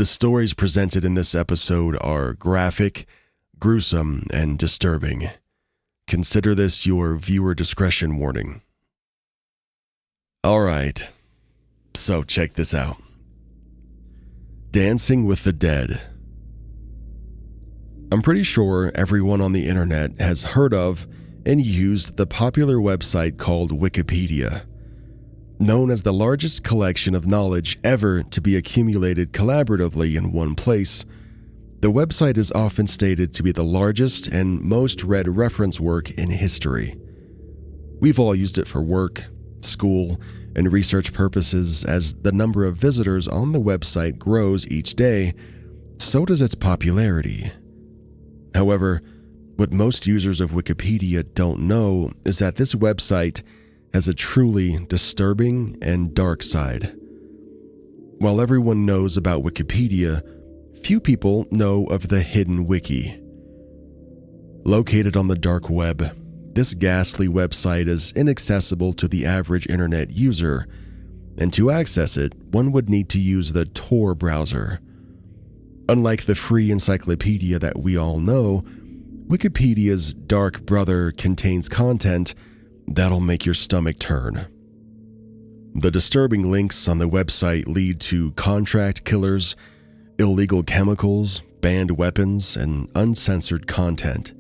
The stories presented in this episode are graphic, gruesome, and disturbing. Consider this your viewer discretion warning. Alright, so check this out. Dancing with the Dead. I'm pretty sure everyone on the internet has heard of and used the popular website called Wikipedia. Known as the largest collection of knowledge ever to be accumulated collaboratively in one place, the website is often stated to be the largest and most read reference work in history. We've all used it for work, school, and research purposes. As the number of visitors on the website grows each day, so does its popularity. However, what most users of Wikipedia don't know is that this website has a truly disturbing and dark side. While everyone knows about Wikipedia, few people know of the hidden wiki. Located on the dark web, this ghastly website is inaccessible to the average internet user, and to access it, one would need to use the Tor browser. Unlike the free encyclopedia that we all know, Wikipedia's dark brother contains content that'll make your stomach turn. The disturbing links on the website lead to contract killers, illegal chemicals, banned weapons, and uncensored content.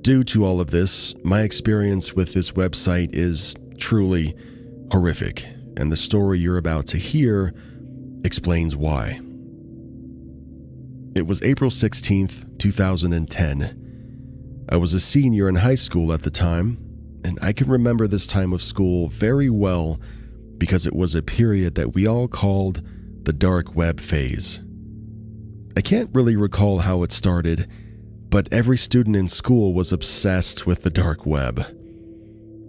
Due to all of this, my experience with this website is truly horrific, and the story you're about to hear explains why. It was April 16th, 2010. I was a senior in high school at the time, and I can remember this time of school very well because it was a period that we all called the dark web phase. I can't really recall how it started, but every student in school was obsessed with the dark web.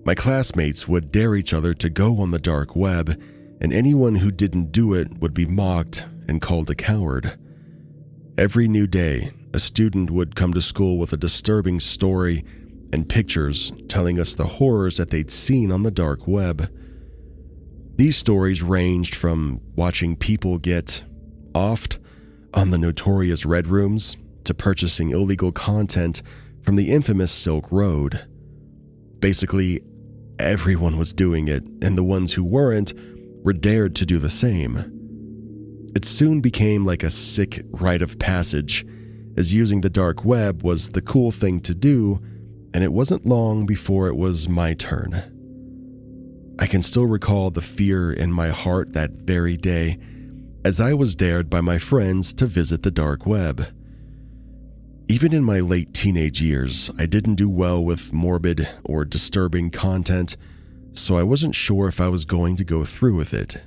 My classmates would dare each other to go on the dark web, and anyone who didn't do it would be mocked and called a coward. Every new day, a student would come to school with a disturbing story and pictures telling us the horrors that they'd seen on the dark web. These stories ranged from watching people get offed on the notorious Red Rooms to purchasing illegal content from the infamous Silk Road. Basically, everyone was doing it, and the ones who weren't were dared to do the same. It soon became like a sick rite of passage, as using the dark web was the cool thing to do, and it wasn't long before it was my turn. I can still recall the fear in my heart that very day, as I was dared by my friends to visit the dark web. Even in my late teenage years, I didn't do well with morbid or disturbing content, so I wasn't sure if I was going to go through with it.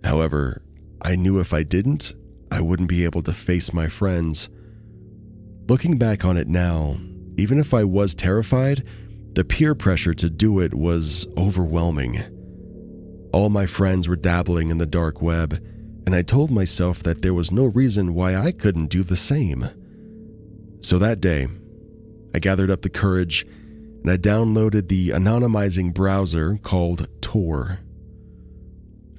However, I knew if I didn't, I wouldn't be able to face my friends. Looking back on it now, even if I was terrified, the peer pressure to do it was overwhelming. All my friends were dabbling in the dark web, and I told myself that there was no reason why I couldn't do the same. So that day, I gathered up the courage and I downloaded the anonymizing browser called Tor.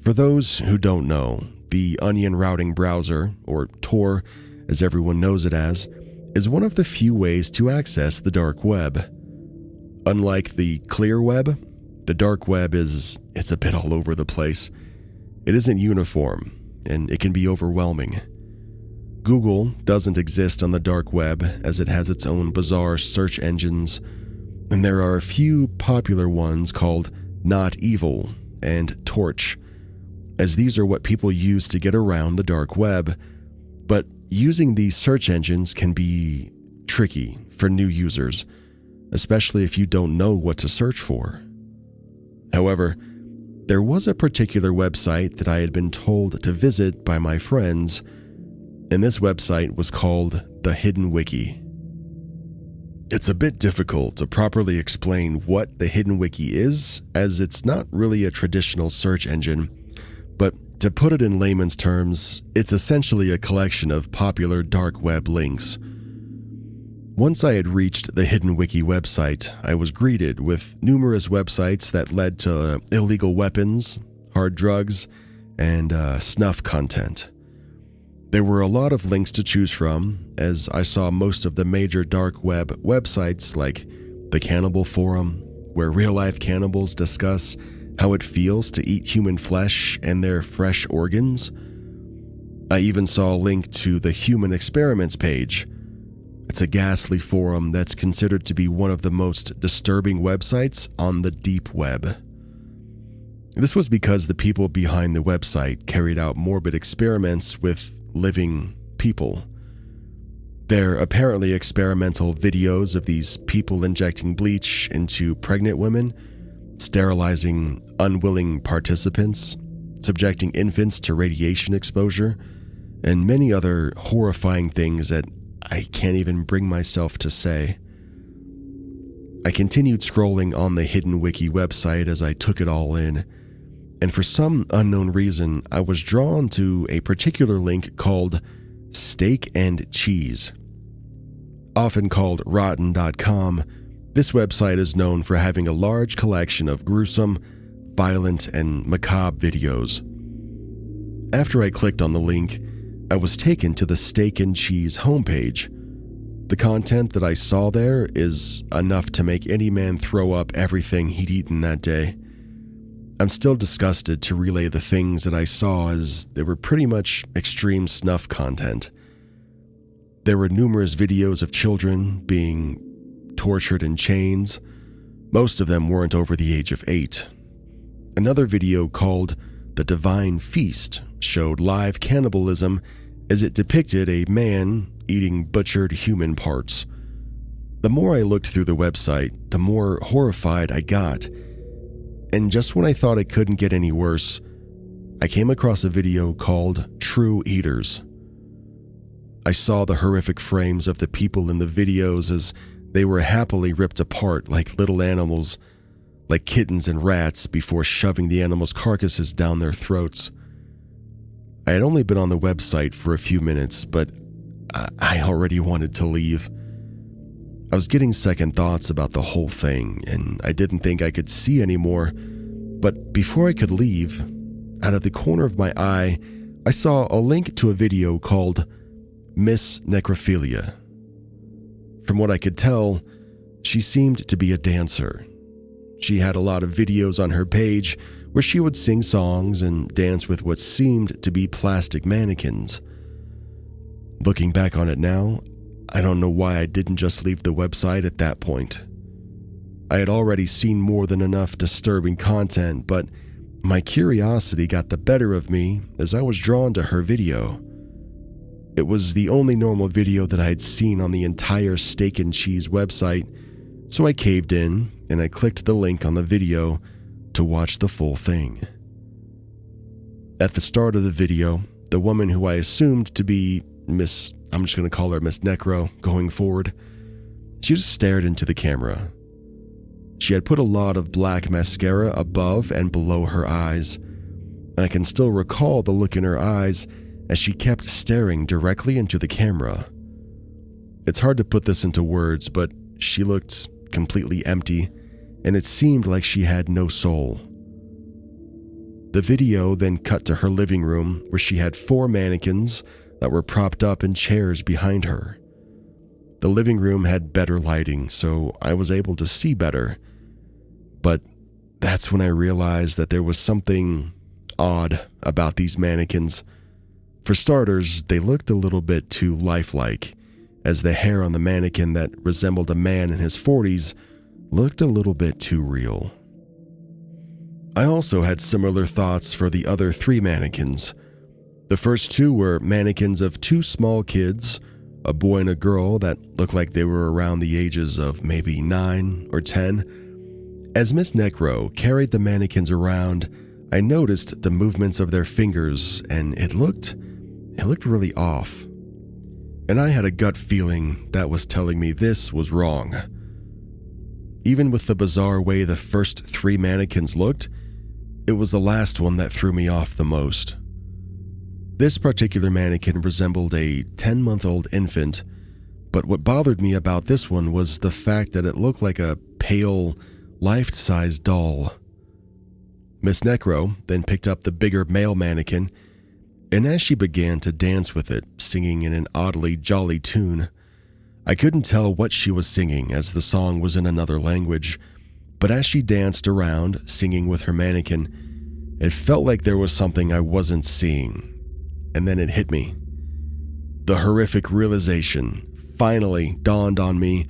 For those who don't know, the onion routing browser, or Tor as everyone knows it as, is one of the few ways to access the dark web. Unlike the clear web, the dark web it's a bit all over the place. It isn't uniform, and it can be overwhelming. Google doesn't exist on the dark web, as it has its own bizarre search engines, and there are a few popular ones called Not Evil and Torch, as these are what people use to get around the dark web. But using these search engines can be tricky for new users, especially if you don't know what to search for. However, there was a particular website that I had been told to visit by my friends, and this website was called the Hidden Wiki. It's a bit difficult to properly explain what the Hidden Wiki is, as it's not really a traditional search engine, but to put it in layman's terms, it's essentially a collection of popular dark web links. Once I had reached the Hidden Wiki website, I was greeted with numerous websites that led to illegal weapons, hard drugs, and snuff content. There were a lot of links to choose from, as I saw most of the major dark web websites like the Cannibal Forum, where real-life cannibals discuss how it feels to eat human flesh and their fresh organs. I even saw a link to the Human Experiments page. It's a ghastly forum that's considered to be one of the most disturbing websites on the deep web. This was because the people behind the website carried out morbid experiments with living people. They're apparently experimental videos of these people injecting bleach into pregnant women, sterilizing unwilling participants, subjecting infants to radiation exposure, and many other horrifying things that I can't even bring myself to say. I continued scrolling on the Hidden Wiki website as I took it all in, and for some unknown reason, I was drawn to a particular link called Steak and Cheese. Often called rotten.com, this website is known for having a large collection of gruesome, violent, and macabre videos. After I clicked on the link, I was taken to the Steak and Cheese homepage. The content that I saw there is enough to make any man throw up everything he'd eaten that day. I'm still disgusted to relay the things that I saw, as they were pretty much extreme snuff content. There were numerous videos of children being tortured in chains. Most of them weren't over the age of 8. Another video called The Divine Feast showed live cannibalism as it depicted a man eating butchered human parts. The more I looked through the website, the more horrified I got. And just when I thought it couldn't get any worse, I came across a video called True Eaters. I saw the horrific frames of the people in the videos as they were happily ripped apart like little animals, like kittens and rats, before shoving the animals' carcasses down their throats. I had only been on the website for a few minutes, but I already wanted to leave. I was getting second thoughts about the whole thing, and I didn't think I could see anymore. But before I could leave, out of the corner of my eye, I saw a link to a video called Miss Necrophilia. From what I could tell, she seemed to be a dancer. She had a lot of videos on her page where she would sing songs and dance with what seemed to be plastic mannequins. Looking back on it now, I don't know why I didn't just leave the website at that point. I had already seen more than enough disturbing content, but my curiosity got the better of me as I was drawn to her video. It was the only normal video that I had seen on the entire Steak and Cheese website, so I caved in and I clicked the link on the video to watch the full thing. At the start of the video, the woman who I assumed to be I'm just going to call her Miss Necro going forward, she just stared into the camera. She had put a lot of black mascara above and below her eyes, and I can still recall the look in her eyes as she kept staring directly into the camera. It's hard to put this into words, but she looked completely empty, and it seemed like she had no soul. The video then cut to her living room, where she had 4 mannequins that were propped up in chairs behind her. The living room had better lighting, so I was able to see better. But that's when I realized that there was something odd about these mannequins. For starters, they looked a little bit too lifelike, as the hair on the mannequin that resembled a man in his 40s looked a little bit too real. I also had similar thoughts for the other 3 mannequins. The first 2 were mannequins of 2 small kids, a boy and a girl that looked like they were around the ages of maybe 9 or 10. As Miss Necro carried the mannequins around, I noticed the movements of their fingers, and it looked really off. And I had a gut feeling that was telling me this was wrong. Even with the bizarre way the first 3 mannequins looked, it was the last one that threw me off the most. This particular mannequin resembled a 10-month-old infant, but what bothered me about this one was the fact that it looked like a pale, life-size doll. Miss Necro then picked up the bigger male mannequin, and as she began to dance with it, singing in an oddly jolly tune, I couldn't tell what she was singing as the song was in another language, but as she danced around, singing with her mannequin, it felt like there was something I wasn't seeing. And then it hit me. The horrific realization finally dawned on me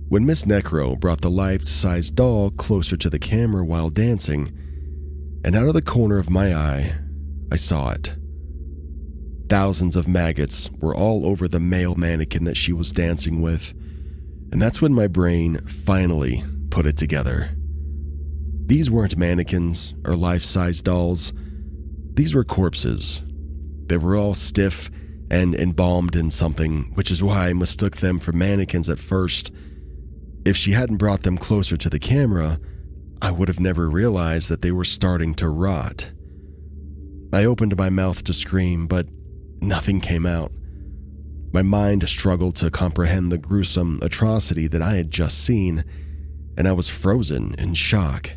when Miss Necro brought the life-size doll closer to the camera while dancing, and out of the corner of my eye, I saw it. Thousands of maggots were all over the male mannequin that she was dancing with, and that's when my brain finally put it together. These weren't mannequins or life-size dolls. These were corpses. They were all stiff and embalmed in something, which is why I mistook them for mannequins at first. If she hadn't brought them closer to the camera, I would have never realized that they were starting to rot. I opened my mouth to scream, but nothing came out. My mind struggled to comprehend the gruesome atrocity that I had just seen, and I was frozen in shock.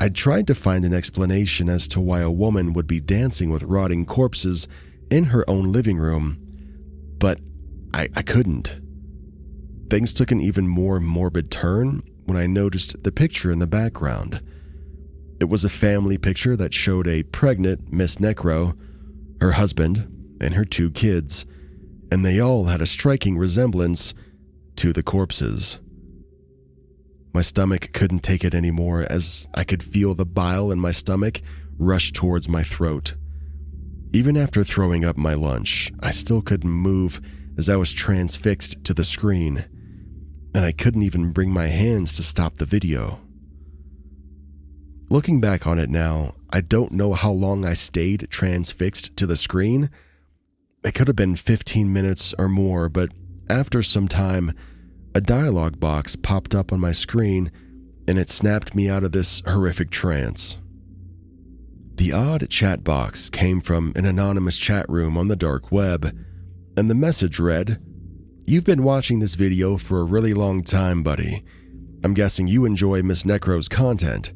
I'd tried to find an explanation as to why a woman would be dancing with rotting corpses in her own living room, but I couldn't. Things took an even more morbid turn when I noticed the picture in the background. It was a family picture that showed a pregnant Miss Necro, her husband, and her 2 kids, and they all had a striking resemblance to the corpses. My stomach couldn't take it anymore as I could feel the bile in my stomach rush towards my throat. Even after throwing up my lunch, I still couldn't move as I was transfixed to the screen, and I couldn't even bring my hands to stop the video. Looking back on it now, I don't know how long I stayed transfixed to the screen. It could have been 15 minutes or more, but after some time, a dialogue box popped up on my screen, and it snapped me out of this horrific trance. The odd chat box came from an anonymous chat room on the dark web, and the message read, "You've been watching this video for a really long time, buddy. I'm guessing you enjoy Miss Necro's content.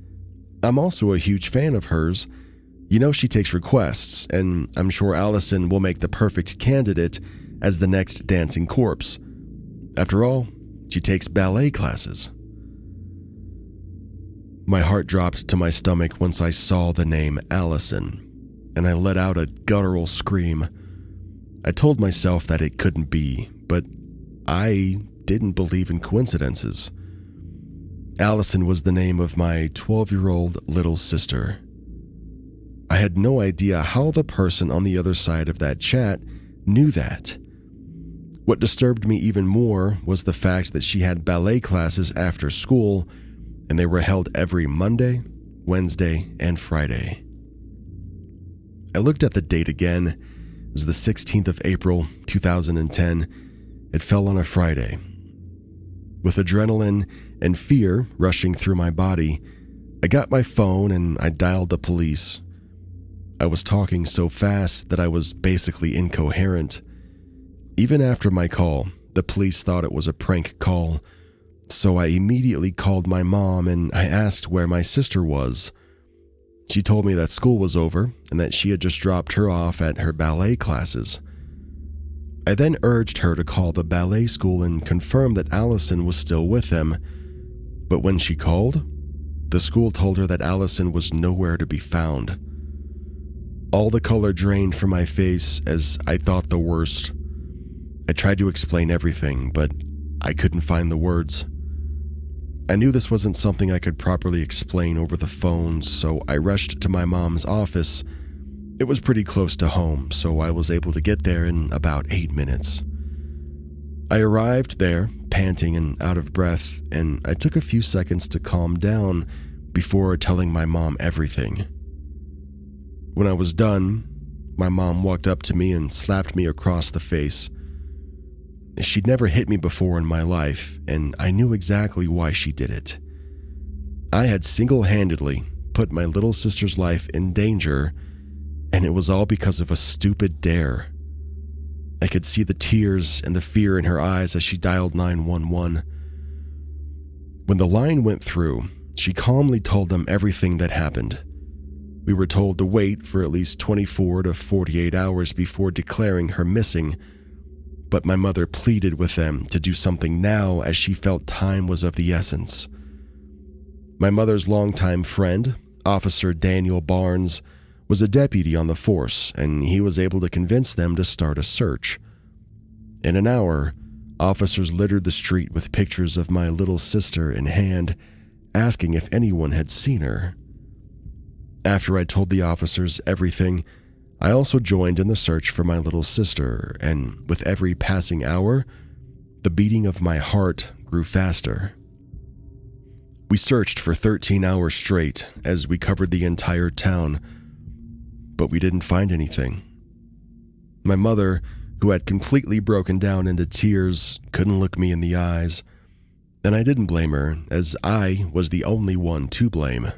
I'm also a huge fan of hers. You know she takes requests, and I'm sure Allison will make the perfect candidate as the next dancing corpse. After all, she takes ballet classes." My heart dropped to my stomach once I saw the name Allison, and I let out a guttural scream. I told myself that it couldn't be, but I didn't believe in coincidences. Allison was the name of my 12-year-old little sister. I had no idea how the person on the other side of that chat knew that. What disturbed me even more was the fact that she had ballet classes after school, and they were held every Monday, Wednesday, and Friday. I looked at the date again. It was the 16th of April, 2010. It fell on a Friday. With adrenaline and fear rushing through my body, I got my phone and I dialed the police. I was talking so fast that I was basically incoherent. Even after my call, the police thought it was a prank call, so I immediately called my mom and I asked where my sister was. She told me that school was over and that she had just dropped her off at her ballet classes. I then urged her to call the ballet school and confirm that Allison was still with them, but when she called, the school told her that Allison was nowhere to be found. All the color drained from my face as I thought the worst. I tried to explain everything, but I couldn't find the words. I knew this wasn't something I could properly explain over the phone, so I rushed to my mom's office. It was pretty close to home, so I was able to get there in about 8 minutes. I arrived there, panting and out of breath, and I took a few seconds to calm down before telling my mom everything. When I was done, my mom walked up to me and slapped me across the face. She'd never hit me before in my life, and I knew exactly why she did it. I had single-handedly put my little sister's life in danger, and it was all because of a stupid dare. I could see the tears and the fear in her eyes as she dialed 911. When the line went through, she calmly told them everything that happened. We were told to wait for at least 24 to 48 hours before declaring her missing, but my mother pleaded with them to do something now as she felt time was of the essence. My mother's longtime friend, Officer Daniel Barnes, was a deputy on the force, and he was able to convince them to start a search. In an hour, officers littered the street with pictures of my little sister in hand, asking if anyone had seen her. After I told the officers everything, I also joined in the search for my little sister, and with every passing hour, the beating of my heart grew faster. We searched for 13 hours straight as we covered the entire town, but we didn't find anything. My mother, who had completely broken down into tears, couldn't look me in the eyes, and I didn't blame her, as I was the only one to blame.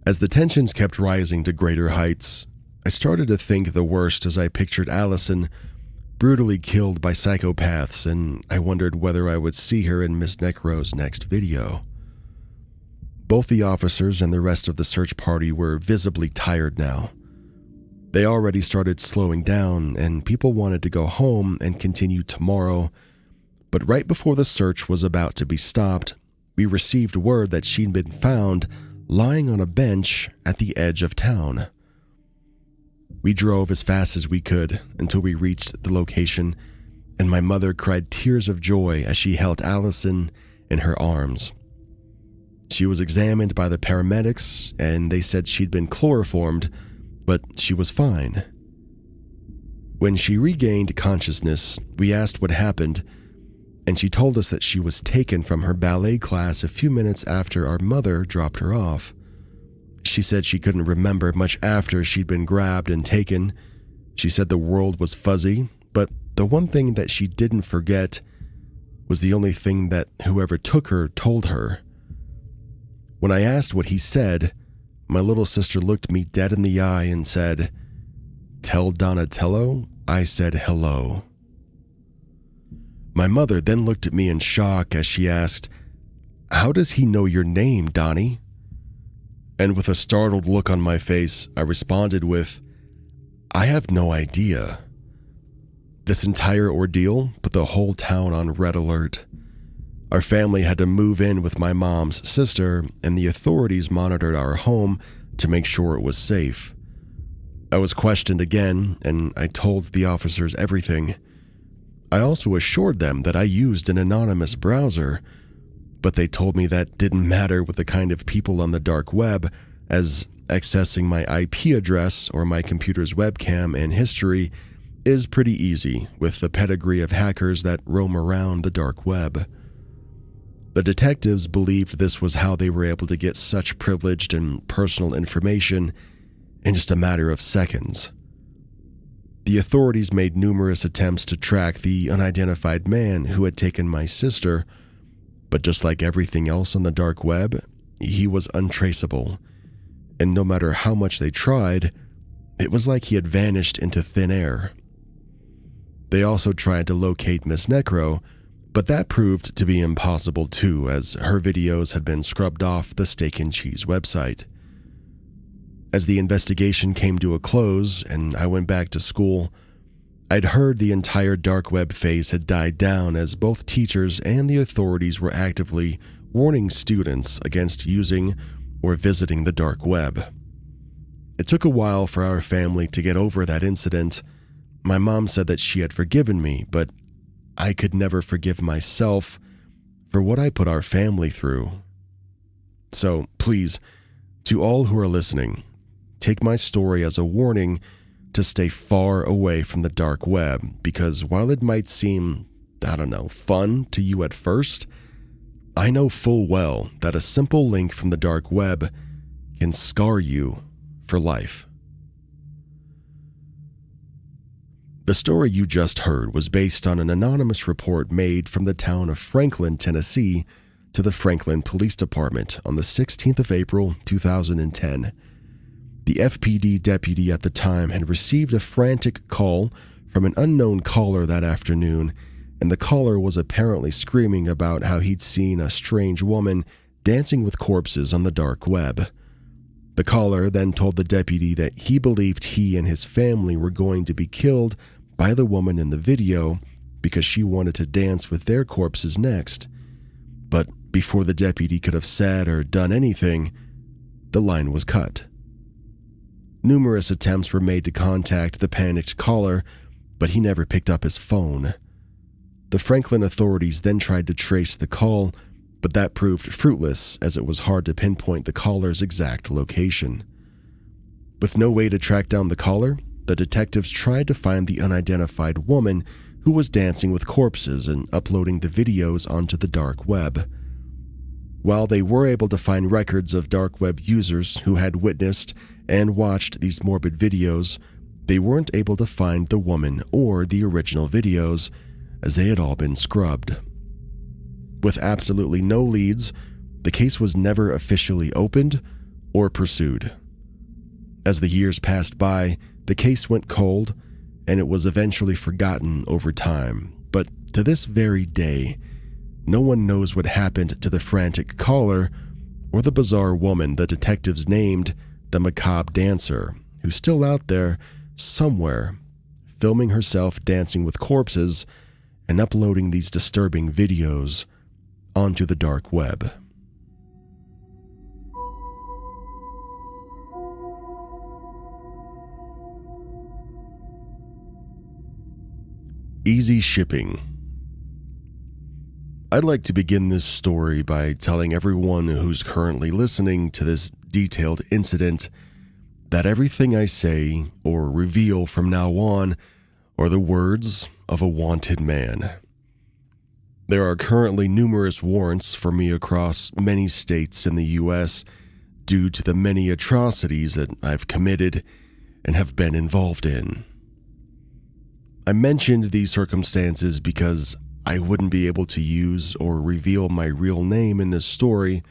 As the tensions kept rising to greater heights, I started to think the worst as I pictured Allison brutally killed by psychopaths, and I wondered whether I would see her in Miss Necro's next video. Both the officers and the rest of the search party were visibly tired now. They already started slowing down, and people wanted to go home and continue tomorrow, but right before the search was about to be stopped, we received word that she'd been found lying on a bench at the edge of town. We drove as fast as we could until we reached the location, and my mother cried tears of joy as she held Allison in her arms. She was examined by the paramedics, and they said she'd been chloroformed, but she was fine. When she regained consciousness, we asked what happened, and she told us that she was taken from her ballet class a few minutes after our mother dropped her off. She said she couldn't remember much after she'd been grabbed and taken. She said the world was fuzzy, but the one thing that she didn't forget was the only thing that whoever took her told her. When I asked what he said, my little sister looked me dead in the eye and said, "Tell Donatello I said hello." My mother then looked at me in shock as she asked, "How does he know your name, Donnie?" And with a startled look on my face, I responded with, "I have no idea." This entire ordeal put the whole town on red alert. Our family had to move in with my mom's sister, and the authorities monitored our home to make sure it was safe. I was questioned again, and I told the officers everything. I also assured them that I used an anonymous browser, but they told me that didn't matter with the kind of people on the dark web, as accessing my IP address or my computer's webcam and history is pretty easy with the pedigree of hackers that roam around the dark web. The detectives believed this was how they were able to get such privileged and personal information in just a matter of seconds. The authorities made numerous attempts to track the unidentified man who had taken my sister, but just like everything else on the dark web, he was untraceable, and no matter how much they tried, it was like he had vanished into thin air. They also tried to locate Miss Necro, but that proved to be impossible too, as her videos had been scrubbed off the Steak and Cheese website. As the investigation came to a close and I went back to school, I'd heard the entire dark web phase had died down as both teachers and the authorities were actively warning students against using or visiting the dark web. It took a while for our family to get over that incident. My mom said that she had forgiven me, but I could never forgive myself for what I put our family through. So please, to all who are listening, take my story as a warning to stay far away from the dark web, because while it might seem, fun to you at first, I know full well that a simple link from the dark web can scar you for life. The story you just heard was based on an anonymous report made from the town of Franklin, Tennessee, to the Franklin Police Department on the 16th of April, 2010. The FPD deputy at the time had received a frantic call from an unknown caller that afternoon, and the caller was apparently screaming about how he'd seen a strange woman dancing with corpses on the dark web. The caller then told the deputy that he believed he and his family were going to be killed by the woman in the video because she wanted to dance with their corpses next. But before the deputy could have said or done anything, the line was cut. Numerous attempts were made to contact the panicked caller, but he never picked up his phone. The Franklin authorities then tried to trace the call, but that proved fruitless as it was hard to pinpoint the caller's exact location. With no way to track down the caller, the detectives tried to find the unidentified woman who was dancing with corpses and uploading the videos onto the dark web. While they were able to find records of dark web users who had witnessed and watched these morbid videos, they weren't able to find the woman or the original videos, as they had all been scrubbed. With absolutely no leads, the case was never officially opened or pursued. As the years passed by, the case went cold, and it was eventually forgotten over time. But to this very day, no one knows what happened to the frantic caller or the bizarre woman the detectives named the macabre dancer, who's still out there somewhere, filming herself dancing with corpses and uploading these disturbing videos onto the dark web. Easy shipping. I'd like to begin this story by telling everyone who's currently listening to this detailed incident that everything I say or reveal from now on are the words of a wanted man. There are currently numerous warrants for me across many states in the U.S. due to the many atrocities that I've committed and have been involved in. I mentioned these circumstances because I wouldn't be able to use or reveal my real name in this story,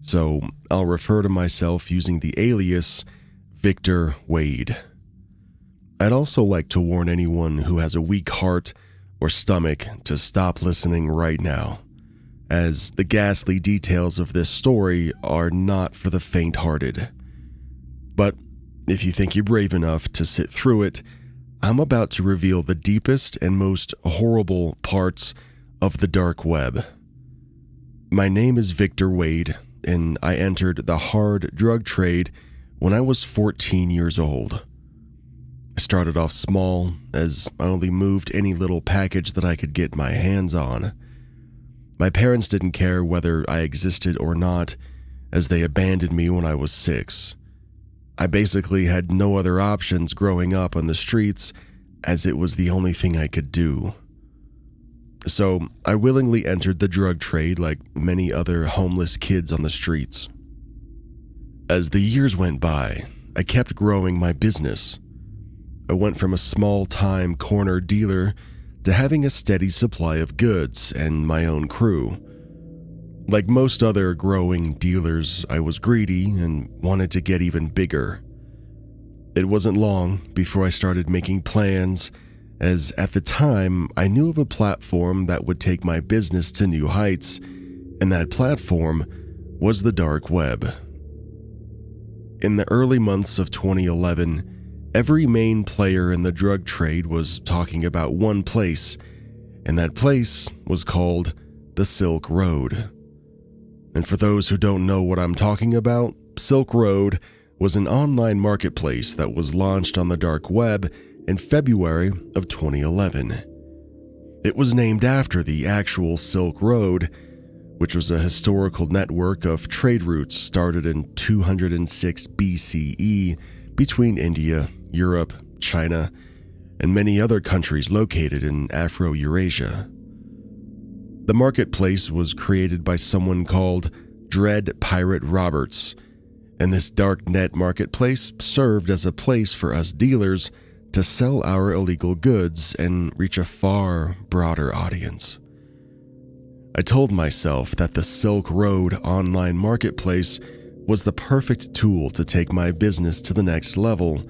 so I'll refer to myself using the alias Victor Wade. I'd also like to warn anyone who has a weak heart or stomach to stop listening right now, as the ghastly details of this story are not for the faint-hearted. But if you think you're brave enough to sit through it, I'm about to reveal the deepest and most horrible parts of the dark web. My name is Victor Wade, and I entered the hard drug trade when I was 14 years old. I started off small, as I only moved any little package that I could get my hands on. My parents didn't care whether I existed or not, as they abandoned me when I was 6. I basically had no other options growing up on the streets, as it was the only thing I could do. So I willingly entered the drug trade like many other homeless kids on the streets. As the years went by, I kept growing my business. I went from a small-time corner dealer to having a steady supply of goods and my own crew. Like most other growing dealers, I was greedy and wanted to get even bigger. It wasn't long before I started making plans, as at the time I knew of a platform that would take my business to new heights, and that platform was the dark web. In the early months of 2011, every main player in the drug trade was talking about one place, and that place was called the Silk Road. And for those who don't know what I'm talking about, Silk Road was an online marketplace that was launched on the dark web in February of 2011. It was named after the actual Silk Road, which was a historical network of trade routes started in 206 BCE between India, Europe, China, and many other countries located in Afro-Eurasia. The marketplace was created by someone called Dread Pirate Roberts, and this darknet marketplace served as a place for us dealers to sell our illegal goods and reach a far broader audience. I told myself that the Silk Road online marketplace was the perfect tool to take my business to the next level,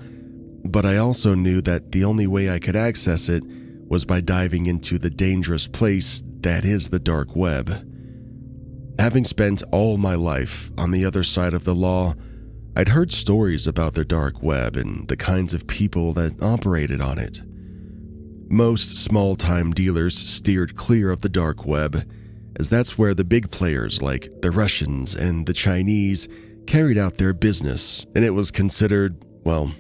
but I also knew that the only way I could access it was by diving into the dangerous place that is the dark web. Having spent all my life on the other side of the law, I'd heard stories about the dark web and the kinds of people that operated on it. Most small-time dealers steered clear of the dark web, as that's where the big players like the Russians and the Chinese carried out their business, and it was considered, well,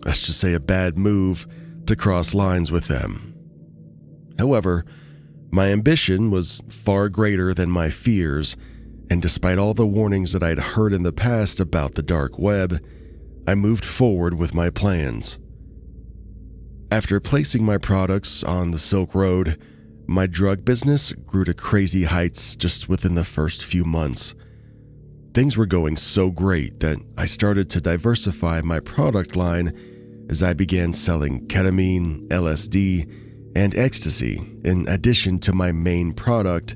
let's just say a bad move to cross lines with them. However, my ambition was far greater than my fears, and despite all the warnings that I'd heard in the past about the dark web, I moved forward with my plans. After placing my products on the Silk Road, my drug business grew to crazy heights just within the first few months. Things were going so great that I started to diversify my product line as I began selling ketamine, LSD, and ecstasy in addition to my main product,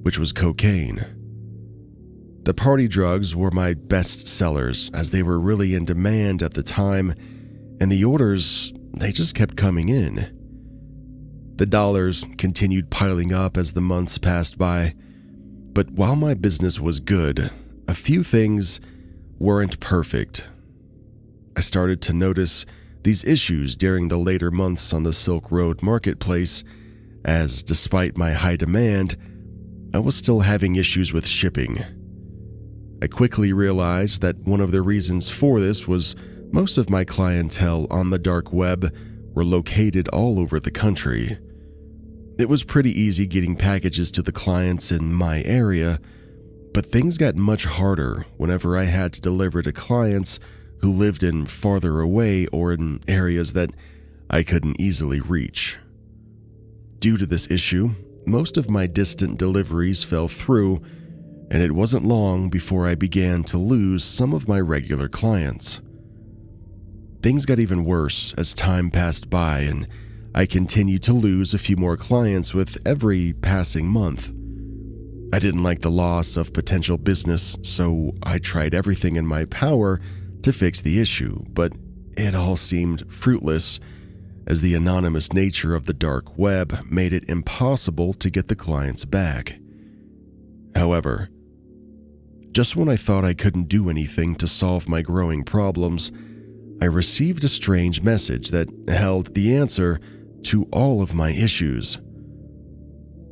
which was cocaine. The party drugs were my best sellers as they were really in demand at the time, and the orders, they just kept coming in. The dollars continued piling up as the months passed by, but while my business was good, a few things weren't perfect. I started to notice these issues during the later months on the Silk Road marketplace, as despite my high demand, I was still having issues with shipping. I quickly realized that one of the reasons for this was most of my clientele on the dark web were located all over the country. It was pretty easy getting packages to the clients in my area, but things got much harder whenever I had to deliver to clients who lived in farther away or in areas that I couldn't easily reach. Due to this issue, most of my distant deliveries fell through, and it wasn't long before I began to lose some of my regular clients. Things got even worse as time passed by, and I continued to lose a few more clients with every passing month. I didn't like the loss of potential business, so I tried everything in my power to fix the issue, but it all seemed fruitless, as the anonymous nature of the dark web made it impossible to get the clients back. However, just when I thought I couldn't do anything to solve my growing problems, I received a strange message that held the answer to all of my issues.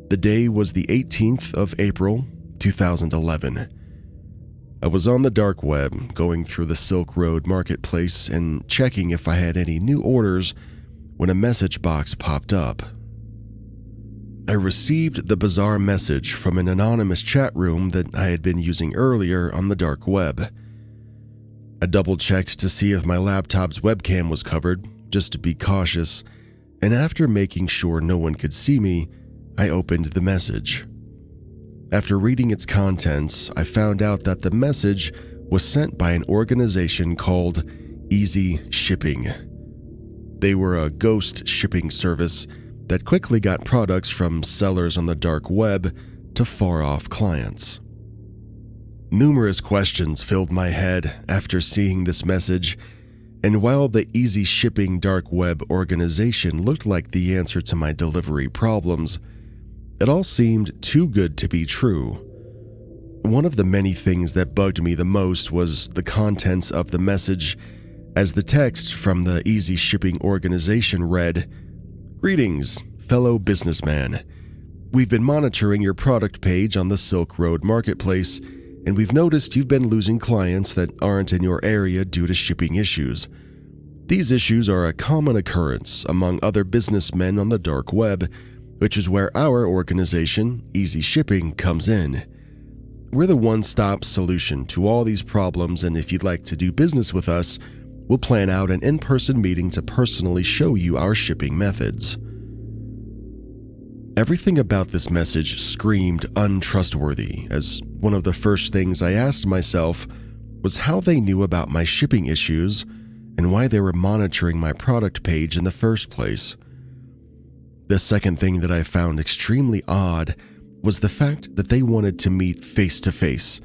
The day was the 18th of April, 2011. I was on the dark web, going through the Silk Road marketplace and checking if I had any new orders when a message box popped up. I received the bizarre message from an anonymous chat room that I had been using earlier on the dark web. I double-checked to see if my laptop's webcam was covered, just to be cautious, and after making sure no one could see me, I opened the message. After reading its contents, I found out that the message was sent by an organization called Easy Shipping. They were a ghost shipping service that quickly got products from sellers on the dark web to far-off clients. Numerous questions filled my head after seeing this message, and while the Easy Shipping dark web organization looked like the answer to my delivery problems, it all seemed too good to be true. One of the many things that bugged me the most was the contents of the message, as the text from the Easy Shipping organization read, "Greetings, fellow businessman. We've been monitoring your product page on the Silk Road marketplace, and we've noticed you've been losing clients that aren't in your area due to shipping issues. These issues are a common occurrence among other businessmen on the dark web, which is where our organization, Easy Shipping, comes in. We're the one-stop solution to all these problems, and if you'd like to do business with us, we'll plan out an in-person meeting to personally show you our shipping methods." Everything about this message screamed untrustworthy, as one of the first things I asked myself was how they knew about my shipping issues and why they were monitoring my product page in the first place. The second thing that I found extremely odd was the fact that they wanted to meet face-to-face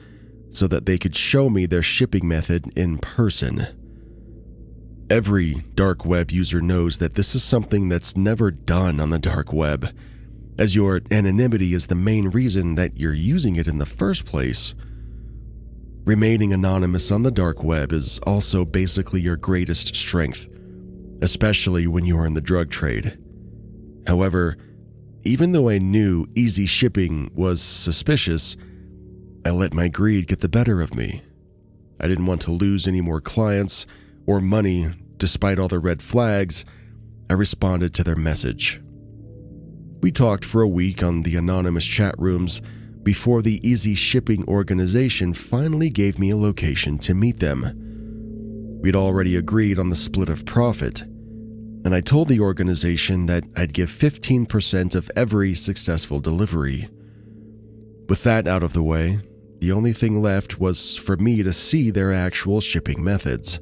so that they could show me their shipping method in person. Every dark web user knows that this is something that's never done on the dark web, as your anonymity is the main reason that you're using it in the first place. Remaining anonymous on the dark web is also basically your greatest strength, especially when you are in the drug trade. However, even though I knew easy shipping was suspicious, I let my greed get the better of me. I didn't want to lose any more clients or money. Despite all the red flags, I responded to their message. We talked for a week on the anonymous chat rooms before the easy shipping organization finally gave me a location to meet them. We'd already agreed on the split of profit, and I told the organization that I'd give 15% of every successful delivery. With that out of the way, the only thing left was for me to see their actual shipping methods.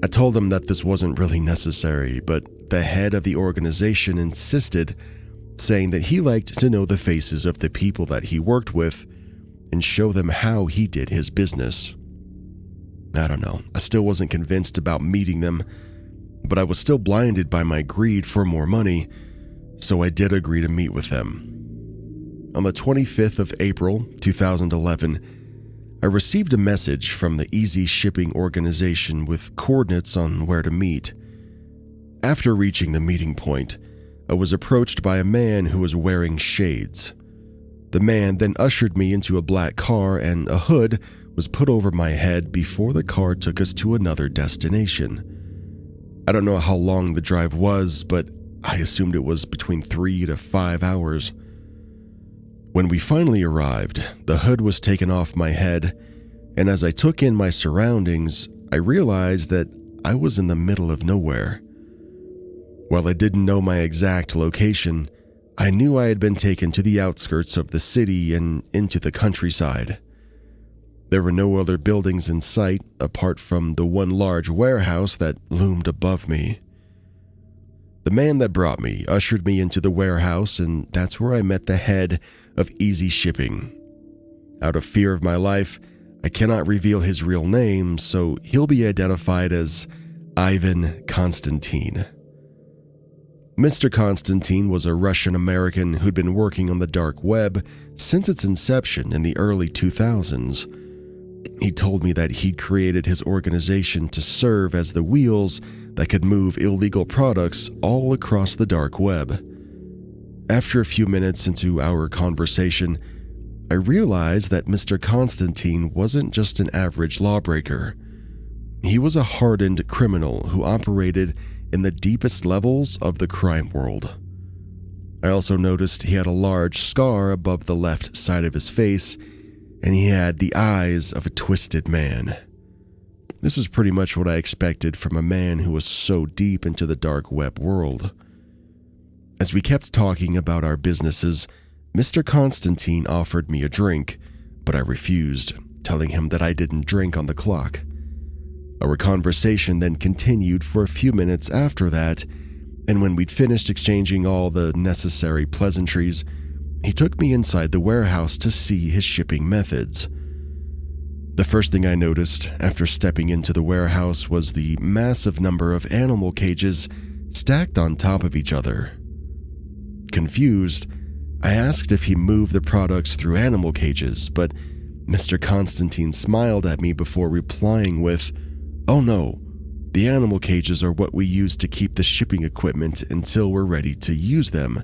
I told them that this wasn't really necessary, but the head of the organization insisted, saying that he liked to know the faces of the people that he worked with and show them how he did his business. I don't know, I still wasn't convinced about meeting them, but I was still blinded by my greed for more money, so I did agree to meet with them. On the 25th of April, 2011, I received a message from the Easy Shipping organization with coordinates on where to meet. After reaching the meeting point, I was approached by a man who was wearing shades. The man then ushered me into a black car and a hood was put over my head before the car took us to another destination. I don't know how long the drive was, but I assumed it was between 3 to 5 hours. When we finally arrived, the hood was taken off my head, and as I took in my surroundings, I realized that I was in the middle of nowhere. While I didn't know my exact location, I knew I had been taken to the outskirts of the city and into the countryside. There were no other buildings in sight apart from the one large warehouse that loomed above me. The man that brought me ushered me into the warehouse, and that's where I met the head of Easy Shipping. Out of fear of my life, I cannot reveal his real name, so he'll be identified as Ivan Konstantin. Mr. Konstantin was a Russian-American who'd been working on the dark web since its inception in the early 2000s. He told me that he'd created his organization to serve as the wheels that could move illegal products all across the dark web. After a few minutes into our conversation, I realized that Mr. Konstantin wasn't just an average lawbreaker. He was a hardened criminal who operated in the deepest levels of the crime world. I also noticed he had a large scar above the left side of his face, and he had the eyes of a twisted man. This is pretty much what I expected from a man who was so deep into the dark web world. As we kept talking about our businesses, Mr. Konstantin offered me a drink, but I refused, telling him that I didn't drink on the clock. Our conversation then continued for a few minutes after that, and when we'd finished exchanging all the necessary pleasantries, he took me inside the warehouse to see his shipping methods. The first thing I noticed after stepping into the warehouse was the massive number of animal cages stacked on top of each other. Confused, I asked if he moved the products through animal cages, but Mr. Konstantin smiled at me before replying with, "Oh no, the animal cages are what we use to keep the shipping equipment until we're ready to use them.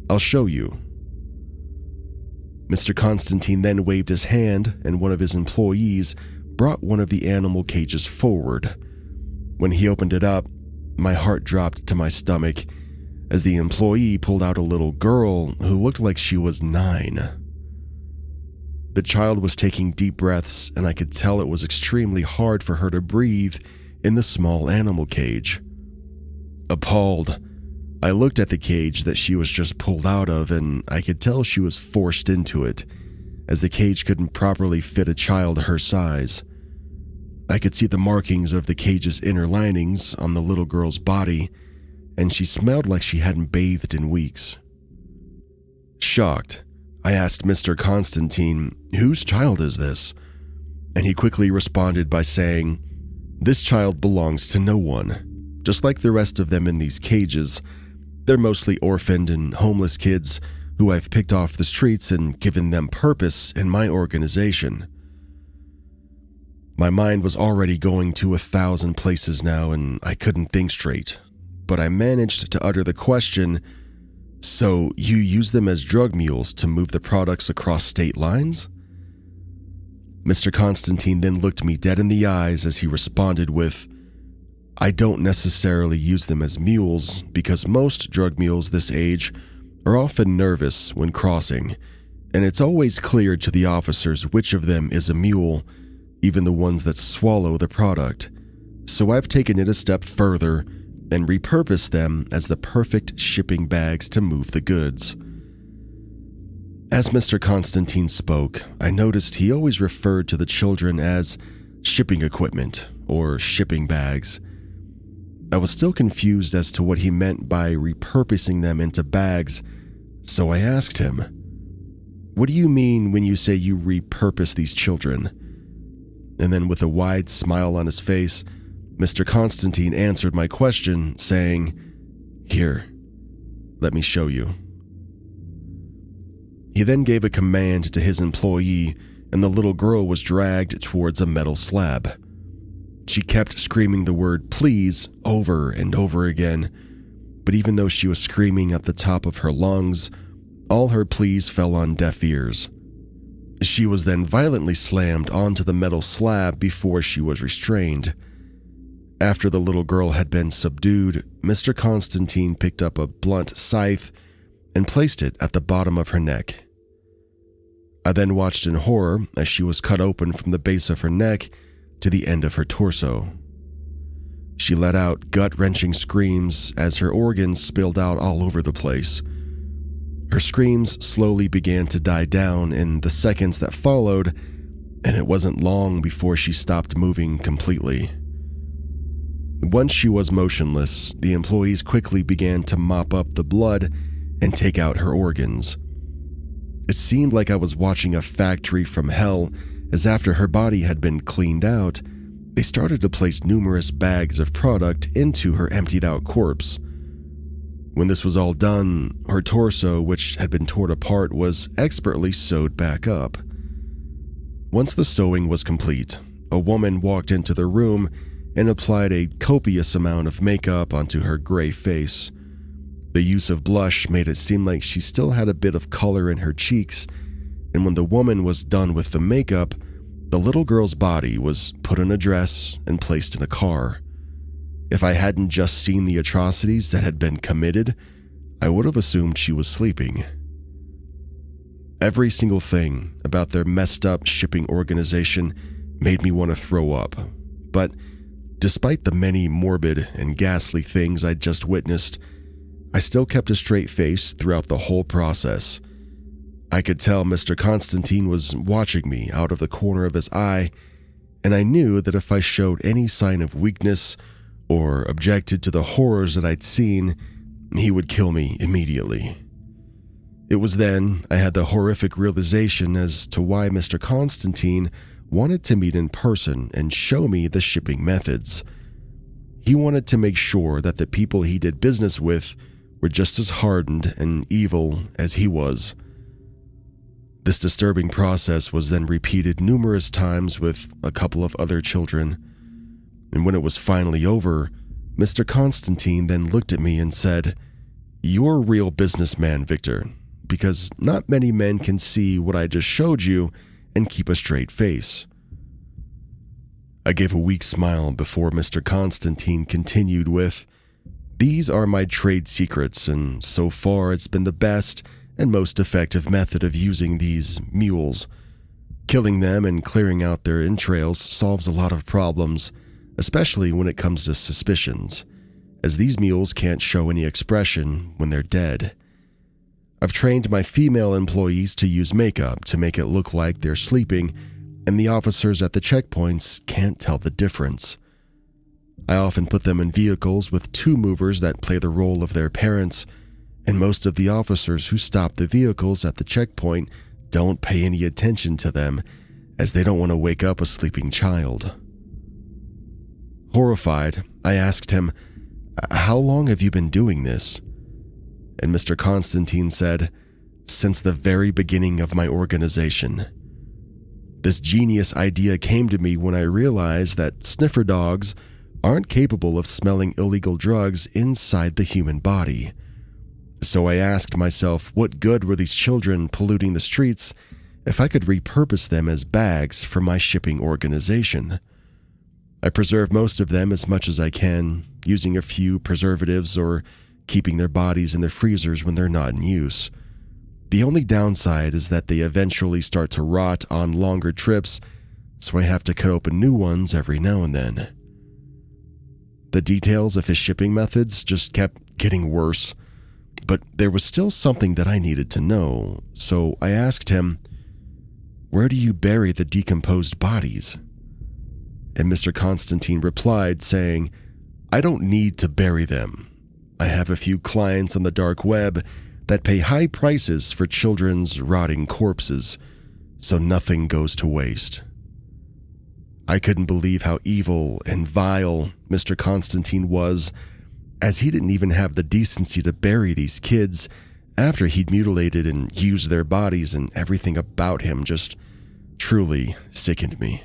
I'll show you." Mr. Konstantin then waved his hand, and one of his employees brought one of the animal cages forward. When he opened it up, my heart dropped to my stomach as the employee pulled out a little girl who looked like she was 9. The child was taking deep breaths, and I could tell it was extremely hard for her to breathe in the small animal cage. Appalled, I looked at the cage that she was just pulled out of, and I could tell she was forced into it, as the cage couldn't properly fit a child her size. I could see the markings of the cage's inner linings on the little girl's body, and she smelled like she hadn't bathed in weeks. Shocked, I asked Mr. Konstantin, "Whose child is this?" And he quickly responded by saying, "This child belongs to no one. Just like the rest of them in these cages, they're mostly orphaned and homeless kids who I've picked off the streets and given them purpose in my organization." My mind was already going to 1,000 places now, and I couldn't think straight. But I managed to utter the question, "So you use them as drug mules to move the products across state lines?" Mr. Constantine then looked me dead in the eyes as he responded with, "I don't necessarily use them as mules because most drug mules this age are often nervous when crossing, and it's always clear to the officers which of them is a mule, even the ones that swallow the product. So I've taken it a step further and repurposed them as the perfect shipping bags to move the goods." As Mr. Constantine spoke, I noticed he always referred to the children as shipping equipment or shipping bags. I was still confused as to what he meant by repurposing them into bags, so I asked him, "What do you mean when you say you repurpose these children?" And then with a wide smile on his face, Mr. Constantine answered my question, saying, "Here, let me show you." He then gave a command to his employee, and the little girl was dragged towards a metal slab. She kept screaming the word "please" over and over again, but even though she was screaming at the top of her lungs, all her pleas fell on deaf ears. She was then violently slammed onto the metal slab before she was restrained. After the little girl had been subdued, Mr. Constantine picked up a blunt scythe and placed it at the bottom of her neck. I then watched in horror as she was cut open from the base of her neck to the end of her torso. She let out gut-wrenching screams as her organs spilled out all over the place. Her screams slowly began to die down in the seconds that followed, and it wasn't long before she stopped moving completely. Once she was motionless, the employees quickly began to mop up the blood and take out her organs. It seemed like I was watching a factory from hell, as after her body had been cleaned out, they started to place numerous bags of product into her emptied-out corpse. When this was all done, her torso, which had been torn apart, was expertly sewed back up. Once the sewing was complete, a woman walked into the room and applied a copious amount of makeup onto her gray face. The use of blush made it seem like she still had a bit of color in her cheeks, and when the woman was done with the makeup, the little girl's body was put in a dress and placed in a car. If I hadn't just seen the atrocities that had been committed, I would have assumed she was sleeping. Every single thing about their messed up shipping organization made me want to throw up, but despite the many morbid and ghastly things I'd just witnessed, I still kept a straight face throughout the whole process. I could tell Mr. Constantine was watching me out of the corner of his eye, and I knew that if I showed any sign of weakness or objected to the horrors that I'd seen, he would kill me immediately. It was then I had the horrific realization as to why Mr. Constantine wanted to meet in person and show me the shipping methods. He wanted to make sure that the people he did business with were just as hardened and evil as he was. This disturbing process was then repeated numerous times with a couple of other children, and when it was finally over, Mr. Constantine then looked at me and said, "You're a real businessman, Victor, because not many men can see what I just showed you and keep a straight face." I gave a weak smile before Mr. Constantine continued with, "These are my trade secrets, and so far it's been the best and most effective method of using these mules. Killing them and clearing out their entrails solves a lot of problems, especially when it comes to suspicions, as these mules can't show any expression when they're dead. I've trained my female employees to use makeup to make it look like they're sleeping, and the officers at the checkpoints can't tell the difference. I often put them in vehicles with two movers that play the role of their parents, and most of the officers who stop the vehicles at the checkpoint don't pay any attention to them, as they don't want to wake up a sleeping child." Horrified, I asked him, "How long have you been doing this?" And Mr. Constantine said, "Since the very beginning of my organization." This genius idea came to me when I realized that sniffer dogs aren't capable of smelling illegal drugs inside the human body. So I asked myself, what good were these children polluting the streets if I could repurpose them as bags for my shipping organization? I preserve most of them as much as I can, using a few preservatives or keeping their bodies in the freezers when they're not in use. The only downside is that they eventually start to rot on longer trips, so I have to cut open new ones every now and then. The details of his shipping methods just kept getting worse, but there was still something that I needed to know, so I asked him, "Where do you bury the decomposed bodies?" And Mr. Constantine replied saying, "I don't need to bury them. I have a few clients on the dark web that pay high prices for children's rotting corpses, so nothing goes to waste." I couldn't believe how evil and vile Mr. Constantine was, as he didn't even have the decency to bury these kids after he'd mutilated and used their bodies, and everything about him just truly sickened me.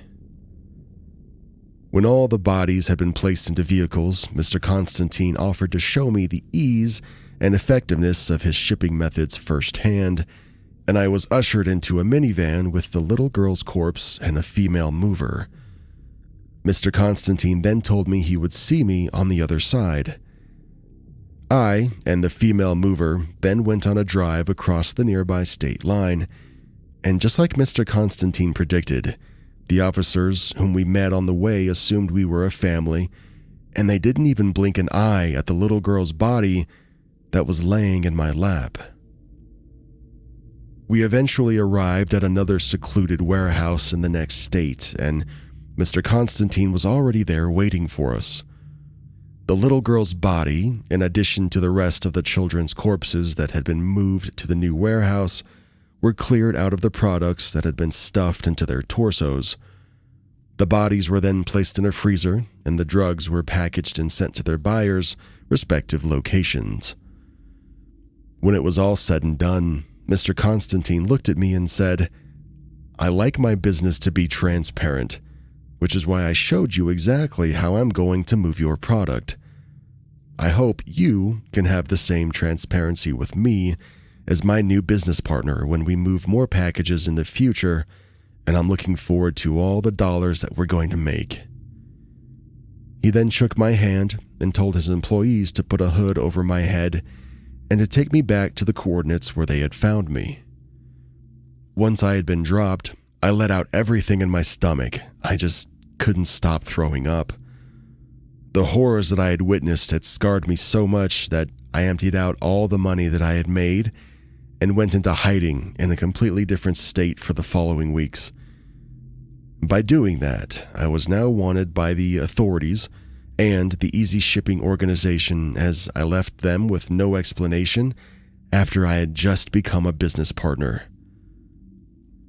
When all the bodies had been placed into vehicles, Mr. Constantine offered to show me the ease and effectiveness of his shipping methods firsthand, and I was ushered into a minivan with the little girl's corpse and a female mover. Mr. Constantine then told me he would see me on the other side. I and the female mover then went on a drive across the nearby state line, and just like Mr. Constantine predicted, the officers whom we met on the way assumed we were a family, and they didn't even blink an eye at the little girl's body that was laying in my lap. We eventually arrived at another secluded warehouse in the next state, and Mr. Constantine was already there waiting for us. The little girl's body, in addition to the rest of the children's corpses that had been moved to the new warehouse, were cleared out of the products that had been stuffed into their torsos. The bodies were then placed in a freezer, and the drugs were packaged and sent to their buyers' respective locations. When it was all said and done, Mr. Constantine looked at me and said, "I like my business to be transparent, which is why I showed you exactly how I'm going to move your product. I hope you can have the same transparency with me as my new business partner when we move more packages in the future, and I'm looking forward to all the dollars that we're going to make." He then shook my hand and told his employees to put a hood over my head and to take me back to the coordinates where they had found me. Once I had been dropped, I let out everything in my stomach. I just couldn't stop throwing up. The horrors that I had witnessed had scarred me so much that I emptied out all the money that I had made and went into hiding in a completely different state for the following weeks. By doing that, I was now wanted by the authorities and the Easy Shipping organization, as I left them with no explanation after I had just become a business partner.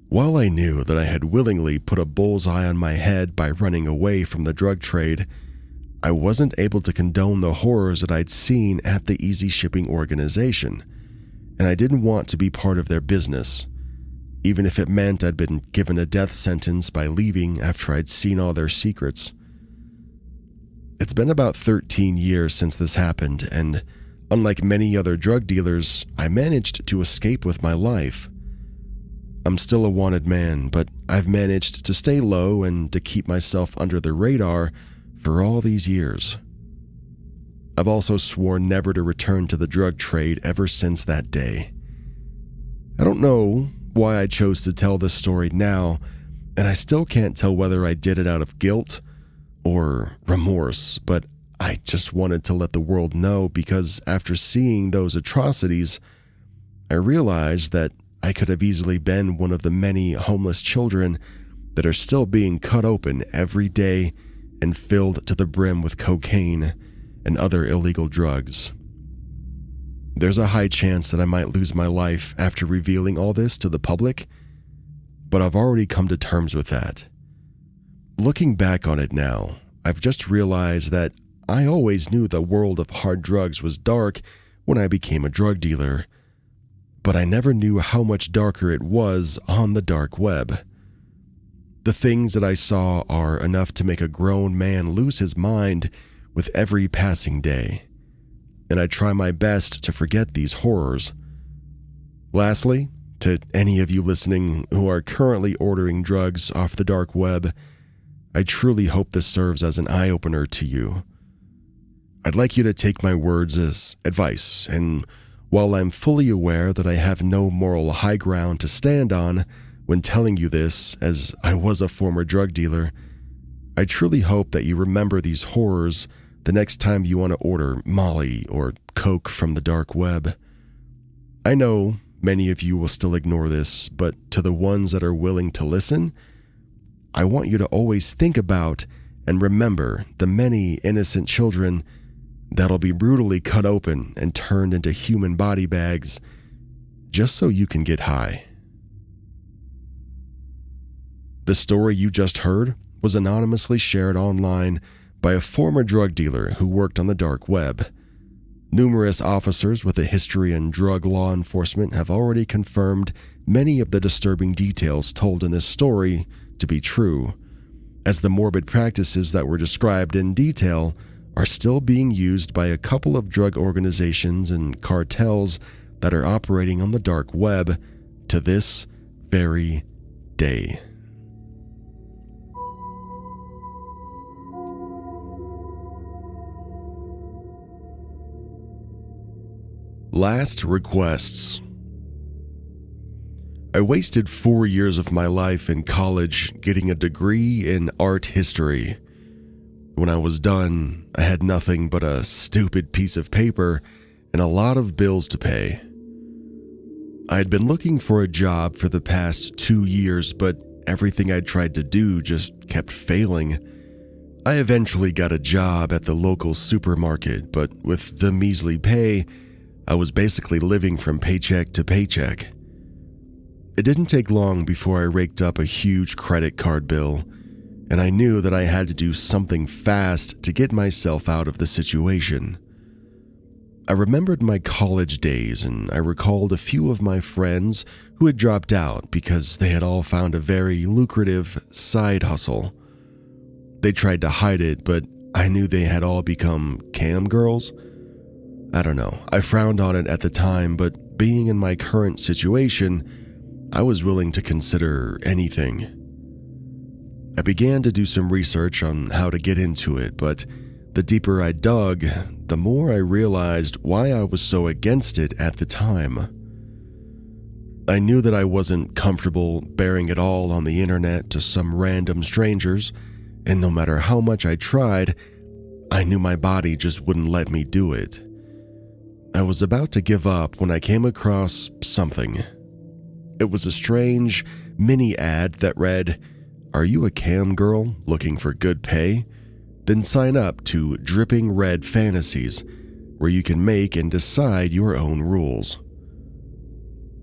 While I knew that I had willingly put a bullseye on my head by running away from the drug trade, I wasn't able to condone the horrors that I'd seen at the Easy Shipping organization, and I didn't want to be part of their business, even if it meant I'd been given a death sentence by leaving after I'd seen all their secrets. It's been about 13 years since this happened, and unlike many other drug dealers, I managed to escape with my life. I'm still a wanted man, but I've managed to stay low and to keep myself under the radar for all these years. I've also sworn never to return to the drug trade ever since that day. I don't know why I chose to tell this story now, and I still can't tell whether I did it out of guilt or remorse, but I just wanted to let the world know because after seeing those atrocities, I realized that I could have easily been one of the many homeless children that are still being cut open every day and filled to the brim with cocaine and other illegal drugs. There's a high chance that I might lose my life after revealing all this to the public, but I've already come to terms with that. Looking back on it now, I've just realized that I always knew the world of hard drugs was dark when I became a drug dealer, but I never knew how much darker it was on the dark web. The things that I saw are enough to make a grown man lose his mind with every passing day, and I try my best to forget these horrors. Lastly, to any of you listening who are currently ordering drugs off the dark web, I truly hope this serves as an eye-opener to you. I'd like you to take my words as advice, and while I'm fully aware that I have no moral high ground to stand on when telling you this, as I was a former drug dealer, I truly hope that you remember these horrors the next time you want to order Molly or Coke from the dark web. I know many of you will still ignore this, but to the ones that are willing to listen, I want you to always think about and remember the many innocent children that'll be brutally cut open and turned into human body bags just so you can get high. The story you just heard was anonymously shared online by a former drug dealer who worked on the dark web. Numerous officers with a history in drug law enforcement have already confirmed many of the disturbing details told in this story to be true, as the morbid practices that were described in detail are still being used by a couple of drug organizations and cartels that are operating on the dark web to this very day. Last requests. I wasted 4 years of my life in college getting a degree in art history. When I was done, I had nothing but a stupid piece of paper and a lot of bills to pay. I had been looking for a job for the past 2 years, but everything I tried to do just kept failing. I eventually got a job at the local supermarket, but with the measly pay, I was basically living from paycheck to paycheck. It didn't take long before I raked up a huge credit card bill, and I knew that I had to do something fast to get myself out of the situation. I remembered my college days, and I recalled a few of my friends who had dropped out because they had all found a very lucrative side hustle. They tried to hide it, but I knew they had all become cam girls. I don't know, I frowned on it at the time, but being in my current situation, I was willing to consider anything. I began to do some research on how to get into it, but the deeper I dug, the more I realized why I was so against it at the time. I knew that I wasn't comfortable bearing it all on the internet to some random strangers, and no matter how much I tried, I knew my body just wouldn't let me do it. I was about to give up when I came across something. It was a strange mini ad that read, "Are you a cam girl looking for good pay? Then sign up to Dripping Red Fantasies, where you can make and decide your own rules."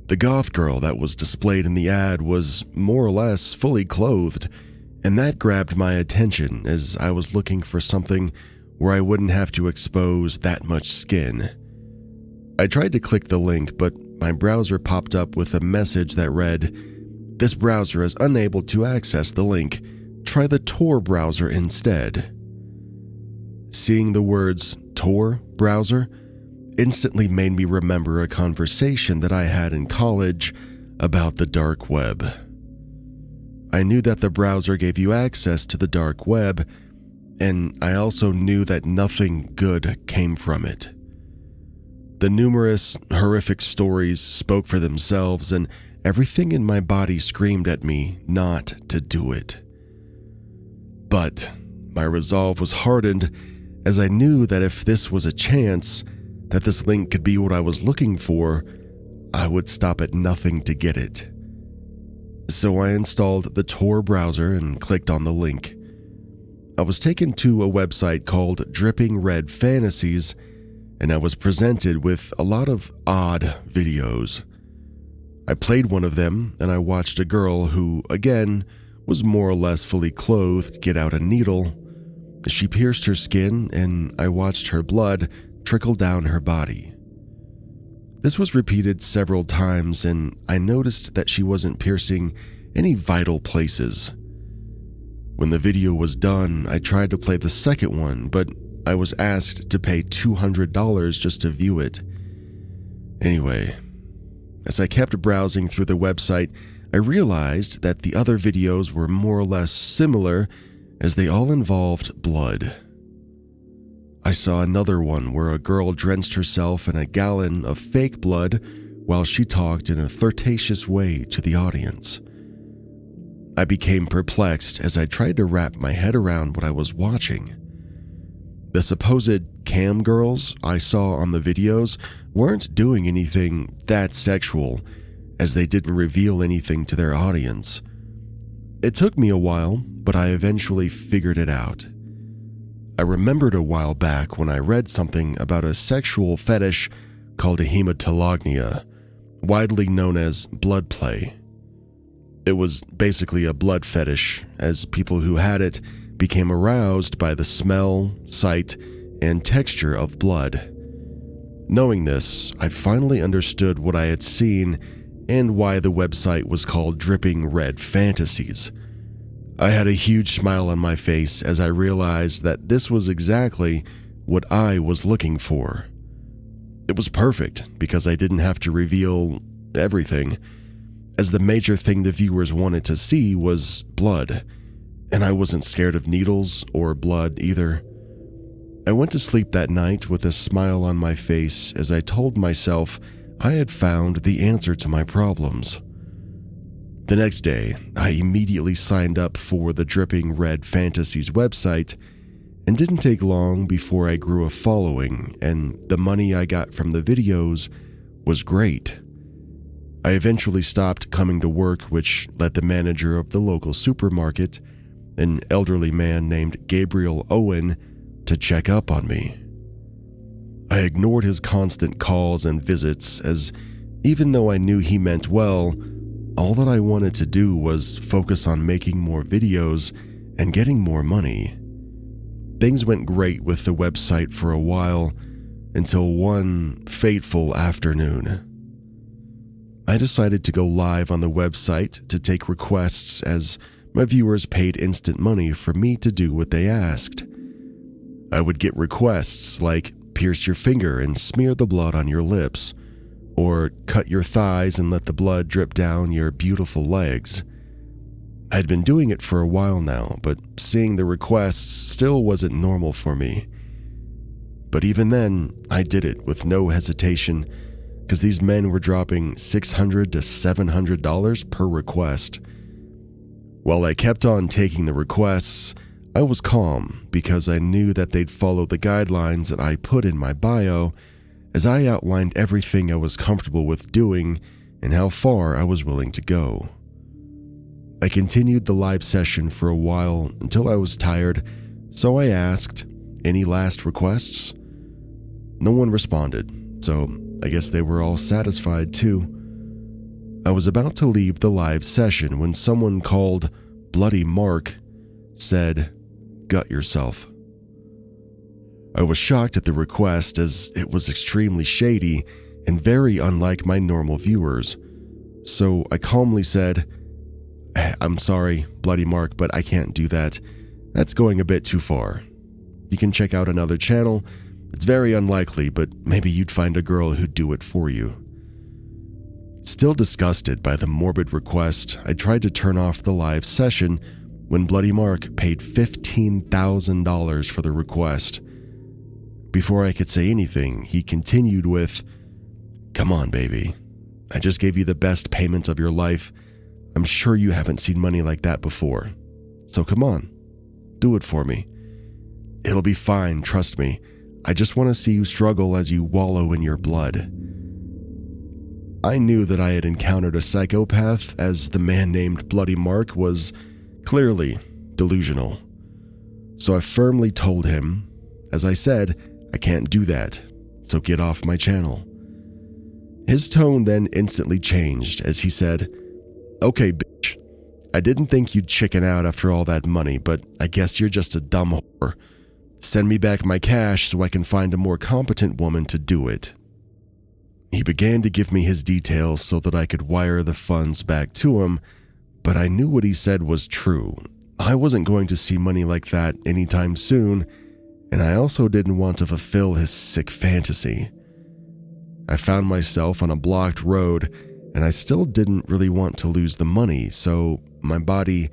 The goth girl that was displayed in the ad was more or less fully clothed, and that grabbed my attention as I was looking for something where I wouldn't have to expose that much skin. I tried to click the link, but my browser popped up with a message that read, "This browser is unable to access the link. Try the Tor browser instead." Seeing the words Tor browser instantly made me remember a conversation that I had in college about the dark web. I knew that the browser gave you access to the dark web, and I also knew that nothing good came from it. The numerous horrific stories spoke for themselves, and everything in my body screamed at me not to do it. But my resolve was hardened as I knew that if this was a chance, that this link could be what I was looking for, I would stop at nothing to get it. So I installed the Tor browser and clicked on the link. I was taken to a website called Dripping Red Fantasies, and I was presented with a lot of odd videos. I played one of them, and I watched a girl who, again, was more or less fully clothed get out a needle. She pierced her skin, and I watched her blood trickle down her body. This was repeated several times, and I noticed that she wasn't piercing any vital places. When the video was done, I tried to play the second one, but I was asked to pay $200 just to view it. Anyway, as I kept browsing through the website, I realized that the other videos were more or less similar, as they all involved blood. I saw another one where a girl drenched herself in a gallon of fake blood while she talked in a flirtatious way to the audience. I became perplexed as I tried to wrap my head around what I was watching. The supposed cam girls I saw on the videos weren't doing anything that sexual, as they didn't reveal anything to their audience. It took me a while, but I eventually figured it out. I remembered a while back when I read something about a sexual fetish called a hematolognia, widely known as blood play. It was basically a blood fetish, as people who had it became aroused by the smell, sight, and texture of blood. Knowing this, I finally understood what I had seen and why the website was called Dripping Red Fantasies. I had a huge smile on my face as I realized that this was exactly what I was looking for. It was perfect because I didn't have to reveal everything, as the major thing the viewers wanted to see was blood, and I wasn't scared of needles or blood either. I went to sleep that night with a smile on my face as I told myself I had found the answer to my problems. The next day, I immediately signed up for the Dripping Red Fantasies website, and didn't take long before I grew a following, and the money I got from the videos was great. I eventually stopped coming to work, which led the manager of the local supermarket, an elderly man named Gabriel Owen, to check up on me. I ignored his constant calls and visits, as even though I knew he meant well, all that I wanted to do was focus on making more videos and getting more money. Things went great with the website for a while, until one fateful afternoon. I decided to go live on the website to take requests, as my viewers paid instant money for me to do what they asked. I would get requests like pierce your finger and smear the blood on your lips, or cut your thighs and let the blood drip down your beautiful legs. I'd been doing it for a while now, but seeing the requests still wasn't normal for me. But even then, I did it with no hesitation, because these men were dropping $600 to $700 per request. While I kept on taking the requests, I was calm because I knew that they'd follow the guidelines that I put in my bio, as I outlined everything I was comfortable with doing and how far I was willing to go. I continued the live session for a while until I was tired, so I asked, "Any last requests?" No one responded, so I guess they were all satisfied too. I was about to leave the live session when someone called Bloody Mark said, "Gut yourself." I was shocked at the request, as it was extremely shady and very unlike my normal viewers. So I calmly said, "I'm sorry, Bloody Mark, but I can't do that. That's going a bit too far. You can check out another channel. It's very unlikely, but maybe you'd find a girl who'd do it for you." Still disgusted by the morbid request, I tried to turn off the live session when Bloody Mark paid $15,000 for the request. Before I could say anything, he continued with, "Come on, baby. I just gave you the best payment of your life. I'm sure you haven't seen money like that before. So come on, do it for me. It'll be fine, trust me. I just want to see you struggle as you wallow in your blood." I knew that I had encountered a psychopath, as the man named Bloody Mark was clearly delusional. So I firmly told him, as I said, "I can't do that, so get off my channel." His tone then instantly changed as he said, "Okay, bitch, I didn't think you'd chicken out after all that money, but I guess you're just a dumb whore. Send me back my cash so I can find a more competent woman to do it." He began to give me his details so that I could wire the funds back to him, but I knew what he said was true. I wasn't going to see money like that anytime soon, and I also didn't want to fulfill his sick fantasy. I found myself on a blocked road, and I still didn't really want to lose the money, so my body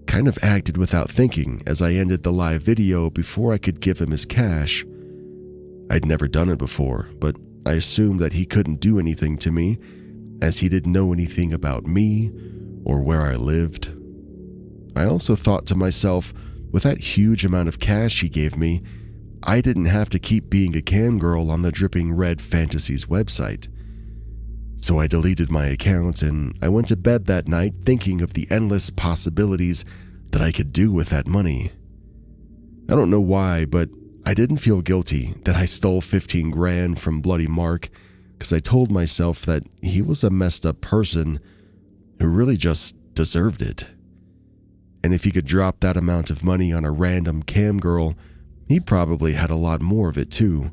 kind of acted without thinking as I ended the live video before I could give him his cash. I'd never done it before, but I assumed that he couldn't do anything to me, as he didn't know anything about me or where I lived. I also thought to myself, with that huge amount of cash he gave me, I didn't have to keep being a cam girl on the Dripping Red Fantasies website. So I deleted my account and I went to bed that night thinking of the endless possibilities that I could do with that money. I don't know why, but I didn't feel guilty that I stole 15 grand from Bloody Mark, because I told myself that he was a messed up person who really just deserved it. And if he could drop that amount of money on a random cam girl, he probably had a lot more of it too.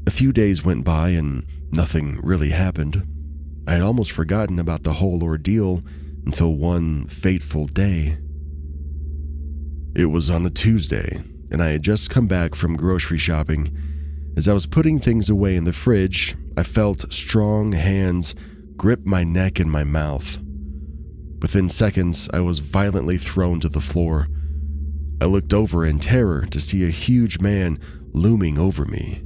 A few days went by and nothing really happened. I had almost forgotten about the whole ordeal until one fateful day. It was on a Tuesday, and I had just come back from grocery shopping. As I was putting things away in the fridge, I felt strong hands grip my neck and my mouth. Within seconds, I was violently thrown to the floor. I looked over in terror to see a huge man looming over me.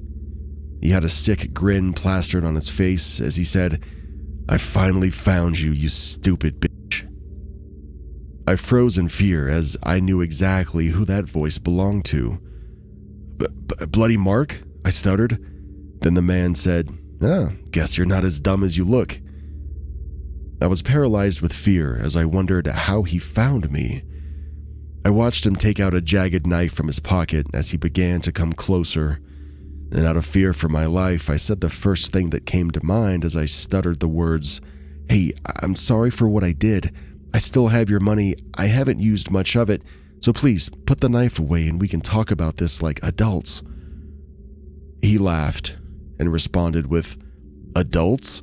He had a sick grin plastered on his face as he said, "I finally found you, you stupid bitch." I froze in fear as I knew exactly who that voice belonged to. Bloody Mark? I stuttered. Then the man said, "Guess you're not as dumb as you look." I was paralyzed with fear as I wondered how he found me. I watched him take out a jagged knife from his pocket as he began to come closer. And out of fear for my life, I said the first thing that came to mind as I stuttered the words, "Hey, I'm sorry for what I did. I still have your money. I haven't used much of it, so please put the knife away and we can talk about this like adults." He laughed and responded with, "Adults?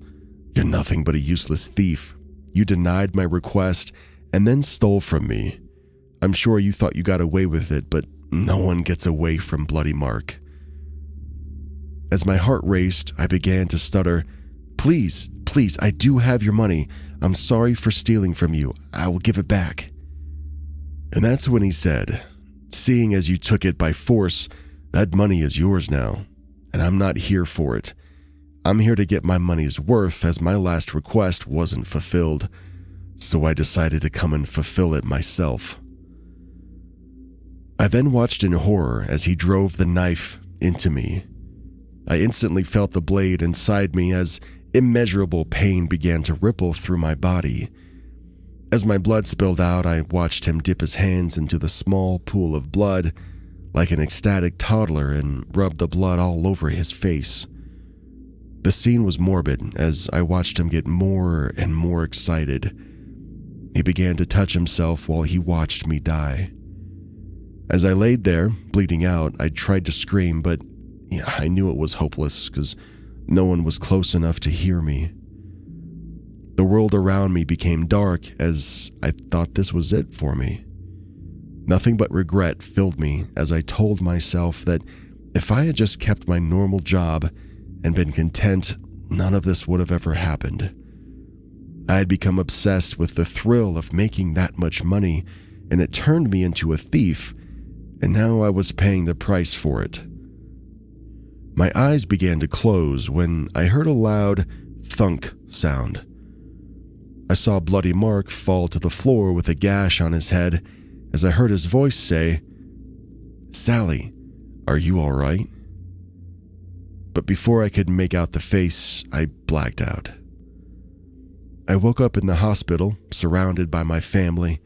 You're nothing but a useless thief. You denied my request and then stole from me. I'm sure you thought you got away with it, but no one gets away from Bloody Mark." As my heart raced, I began to stutter, Please, I do have your money. I'm sorry for stealing from you. I will give it back." And that's when he said, "Seeing as you took it by force, that money is yours now, and I'm not here for it. I'm here to get my money's worth as my last request wasn't fulfilled, so I decided to come and fulfill it myself." I then watched in horror as he drove the knife into me. I instantly felt the blade inside me as immeasurable pain began to ripple through my body. As my blood spilled out, I watched him dip his hands into the small pool of blood like an ecstatic toddler and rub the blood all over his face. The scene was morbid as I watched him get more and more excited. He began to touch himself while he watched me die. As I laid there, bleeding out, I tried to scream, but I knew it was hopeless because no one was close enough to hear me. The world around me became dark as I thought this was it for me. Nothing but regret filled me as I told myself that if I had just kept my normal job and been content, none of this would have ever happened. I had become obsessed with the thrill of making that much money, and it turned me into a thief, and now I was paying the price for it. My eyes began to close when I heard a loud thunk sound. I saw Bloody Mark fall to the floor with a gash on his head as I heard his voice say, "Sally, are you all right?" But before I could make out the face, I blacked out. I woke up in the hospital, surrounded by my family.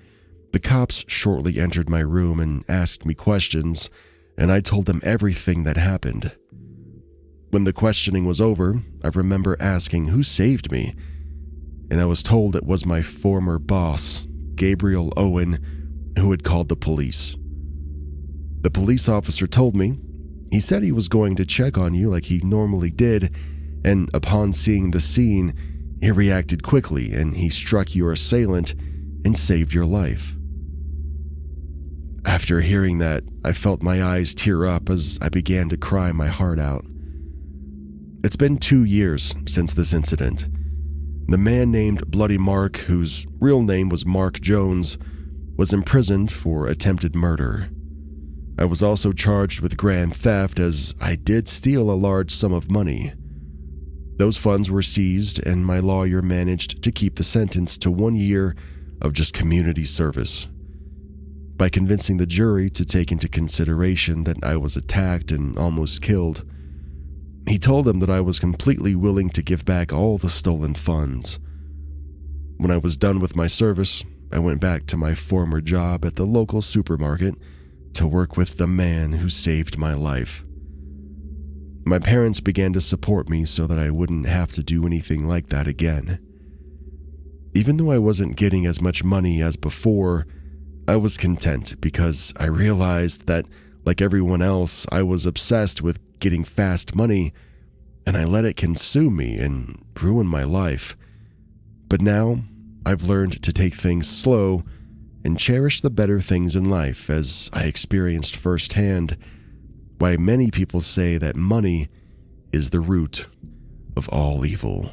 The cops shortly entered my room and asked me questions, and I told them everything that happened. When the questioning was over, I remember asking who saved me, and I was told it was my former boss, Gabriel Owen, who had called the police. The police officer told me, he said he was going to check on you like he normally did, and upon seeing the scene, he reacted quickly and he struck your assailant and saved your life. After hearing that, I felt my eyes tear up as I began to cry my heart out. It's been 2 years since this incident. The man named Bloody Mark, whose real name was Mark Jones, was imprisoned for attempted murder. I was also charged with grand theft as I did steal a large sum of money. Those funds were seized and my lawyer managed to keep the sentence to 1 year of just community service. By convincing the jury to take into consideration that I was attacked and almost killed, he told them that I was completely willing to give back all the stolen funds. When I was done with my service, I went back to my former job at the local supermarket to work with the man who saved my life. My parents began to support me so that I wouldn't have to do anything like that again. Even though I wasn't getting as much money as before, I was content because I realized that, like everyone else, I was obsessed with getting fast money, and I let it consume me and ruin my life. But now, I've learned to take things slow and cherish the better things in life, as I experienced firsthand why many people say that money is the root of all evil.